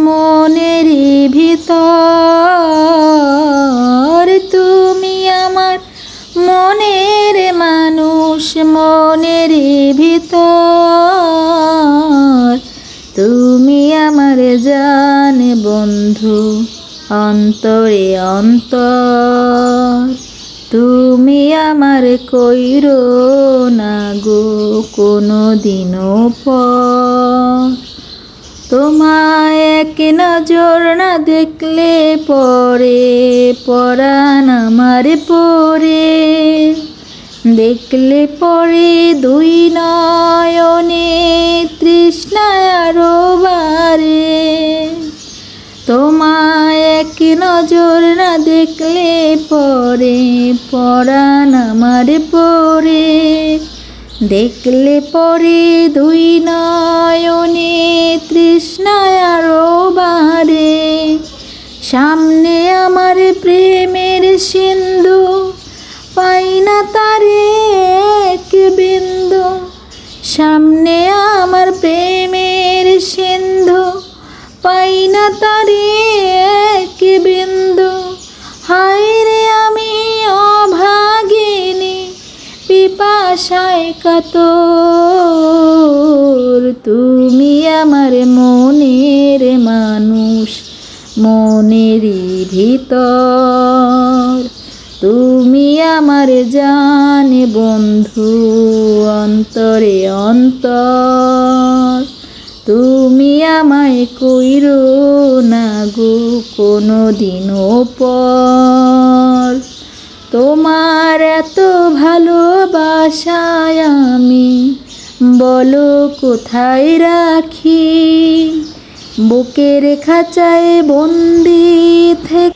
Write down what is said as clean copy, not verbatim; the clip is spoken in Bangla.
মনেরই ভিতর, তুমি আমার মনের মানুষ মনেরই ভিতর, তুমি আমার জান বন্ধু অন্তরে অন্তর, তুমি আমার কইরো না গো কোনো দিনও পর। তোমায় এক নজর না দেখলে পরে পরাণ আমার পরে, দেখলে পরে দুই নয়নে তৃষ্ণায় আরো বাড়ে। তোমায় এক নজর না দেখলে পরে পরাণ আমার পরে, দেখলে পরে দুই নয়নে তৃষ্ণায় আরো বাড়ে। সামনে আমার প্রেমের সিন্ধু, পাই না তারে এক বিন্দু। সামনে আমার প্রেমের সিন্ধু, পাই না তারে এক বিন্দু। হায় রে আমি অভাগিনী পিপাসায় কাতর, তুমি আমার মনের মানুষ মনেরই ভিতর, তুমি আমার জান বন্ধু অন্তরে অন্তর, তুমি আমায় কইরো না গো কোনো দিনও পর। তোমার এত ভালোবাসায় আমি বলো কোথায় রাখি, বুকের খাঁচায় বন্দি থেকে